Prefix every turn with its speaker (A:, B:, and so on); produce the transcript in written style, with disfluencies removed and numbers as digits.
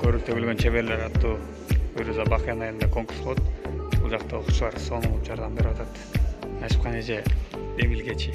A: көрүп төгүлгөн чеберлер аттуу Фируза Бакыян айылында конкурс болот. Бул жакта окуучулар сонун жардам берип атат. Ашыпкан эже Эмил Кечи.